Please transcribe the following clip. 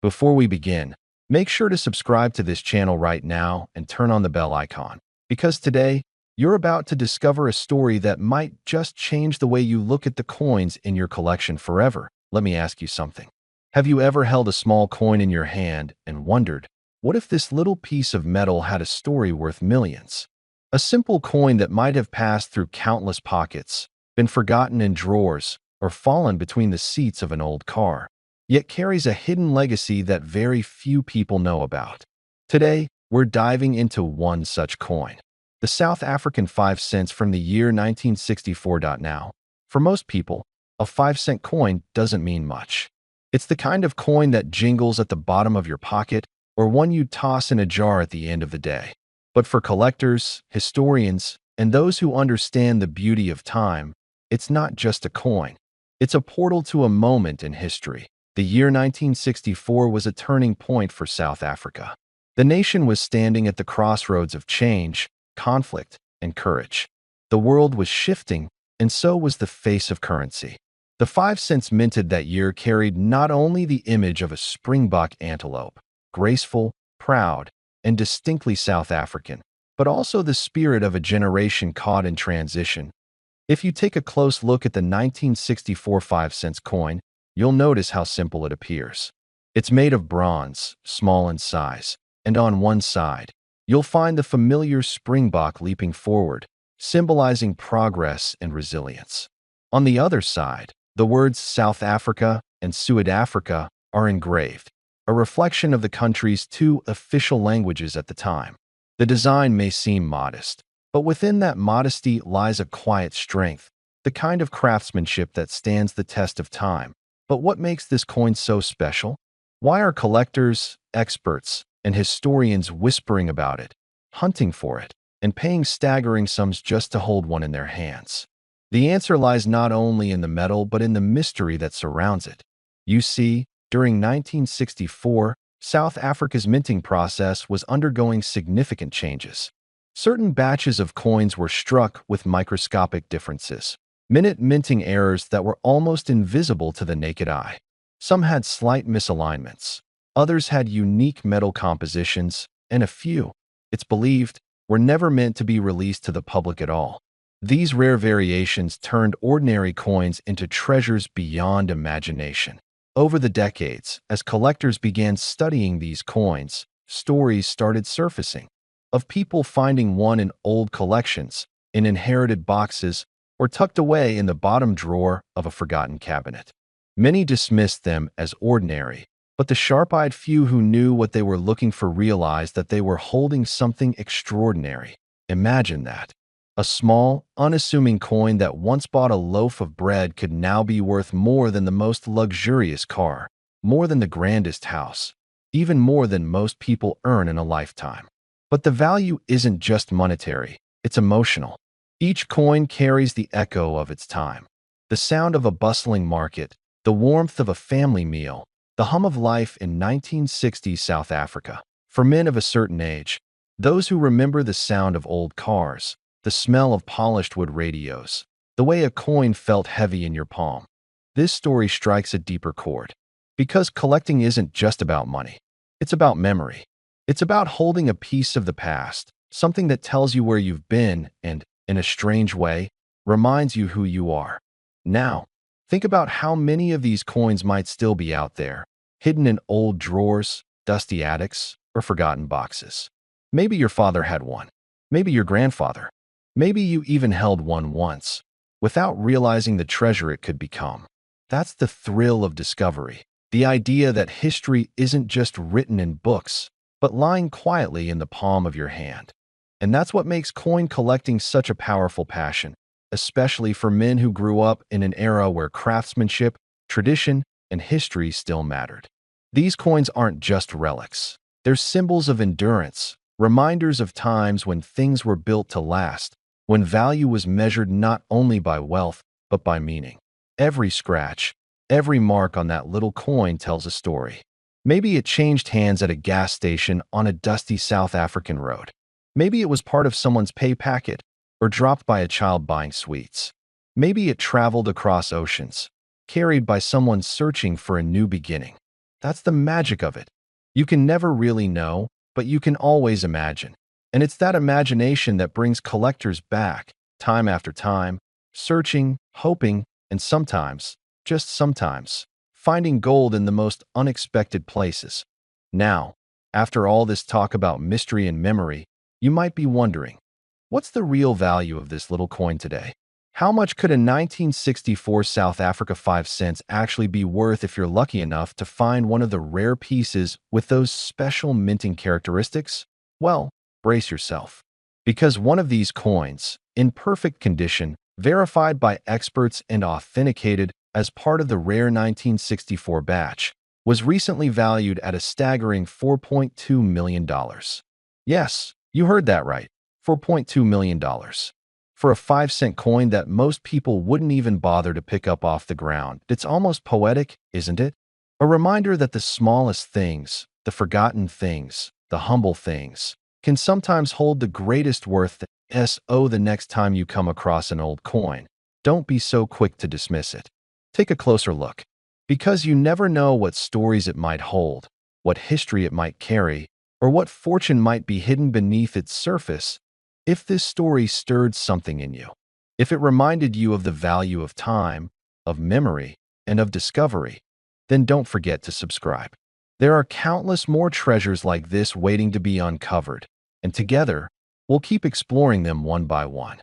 Before we begin, make sure to subscribe to this channel right now and turn on the bell icon, because today, you're about to discover a story that might just change the way you look at the coins in your collection forever. Let me ask you something. Have you ever held a small coin in your hand and wondered, what if this little piece of metal had a story worth millions? A simple coin that might have passed through countless pockets, been forgotten in drawers, or fallen between the seats of an old car, yet carries a hidden legacy that very few people know about. Today, we're diving into one such coin, the South African 5 cents from the year 1964. Now, for most people, a 5-cent coin doesn't mean much. It's the kind of coin that jingles at the bottom of your pocket or one you toss in a jar at the end of the day. But for collectors, historians, and those who understand the beauty of time, it's not just a coin. It's a portal to a moment in history. The year 1964 was a turning point for South Africa. The nation was standing at the crossroads of change, conflict, and courage. The world was shifting, and so was the face of currency. The 5 cents minted that year carried not only the image of a springbok antelope, graceful, proud, and distinctly South African, but also the spirit of a generation caught in transition. If you take a close look at the 1964 5 cents coin, you'll notice how simple it appears. It's made of bronze, small in size, and on one side, you'll find the familiar springbok leaping forward, symbolizing progress and resilience. On the other side, the words South Africa and Suid-Afrika are engraved, a reflection of the country's two official languages at the time. The design may seem modest, but within that modesty lies a quiet strength, the kind of craftsmanship that stands the test of time. But what makes this coin so special? Why are collectors, experts, and historians whispering about it, hunting for it, and paying staggering sums just to hold one in their hands? The answer lies not only in the metal but in the mystery that surrounds it. You see, during 1964, South Africa's minting process was undergoing significant changes. Certain batches of coins were struck with microscopic differences, minting errors that were almost invisible to the naked eye. Some had slight misalignments, others had unique metal compositions, and a few, it's believed, were never meant to be released to the public at all. These rare variations turned ordinary coins into treasures beyond imagination. Over the decades, as collectors began studying these coins, stories started surfacing of people finding one in old collections, in inherited boxes, or tucked away in the bottom drawer of a forgotten cabinet. Many dismissed them as ordinary, but the sharp-eyed few who knew what they were looking for realized that they were holding something extraordinary. Imagine that. A small, unassuming coin that once bought a loaf of bread could now be worth more than the most luxurious car, more than the grandest house, even more than most people earn in a lifetime. But the value isn't just monetary, it's emotional. Each coin carries the echo of its time. The sound of a bustling market, the warmth of a family meal, the hum of life in 1960s South Africa. For men of a certain age, those who remember the sound of old cars, the smell of polished wood radios, the way a coin felt heavy in your palm. This story strikes a deeper chord. Because collecting isn't just about money. It's about memory. It's about holding a piece of the past, something that tells you where you've been and, in a strange way, reminds you who you are. Now, think about how many of these coins might still be out there, hidden in old drawers, dusty attics, or forgotten boxes. Maybe your father had one. Maybe your grandfather. Maybe you even held one once, without realizing the treasure it could become. That's the thrill of discovery, the idea that history isn't just written in books, but lying quietly in the palm of your hand. And that's what makes coin collecting such a powerful passion, especially for men who grew up in an era where craftsmanship, tradition, and history still mattered. These coins aren't just relics. They're symbols of endurance, reminders of times when things were built to last, when value was measured not only by wealth, but by meaning. Every scratch, every mark on that little coin tells a story. Maybe it changed hands at a gas station on a dusty South African road. Maybe it was part of someone's pay packet or dropped by a child buying sweets. Maybe it traveled across oceans, carried by someone searching for a new beginning. That's the magic of it. You can never really know, but you can always imagine. And it's that imagination that brings collectors back, time after time, searching, hoping, and sometimes, just sometimes, finding gold in the most unexpected places. Now, after all this talk about mystery and memory, you might be wondering, what's the real value of this little coin today? How much could a 1964 South Africa 5 cents actually be worth if you're lucky enough to find one of the rare pieces with those special minting characteristics? Well, brace yourself. Because one of these coins, in perfect condition, verified by experts and authenticated as part of the rare 1964 batch, was recently valued at a staggering $4.2 million. Yes, you heard that right, $4.2 million. For a 5-cent coin that most people wouldn't even bother to pick up off the ground. It's almost poetic, isn't it? A reminder that the smallest things, the forgotten things, the humble things, can sometimes hold the greatest worth. The next time you come across an old coin, don't be so quick to dismiss it. Take a closer look, because you never know what stories it might hold, what history it might carry, or what fortune might be hidden beneath its surface. If this story stirred something in you, if it reminded you of the value of time, of memory, and of discovery, then don't forget to subscribe. There are countless more treasures like this waiting to be uncovered, and together, we'll keep exploring them one by one.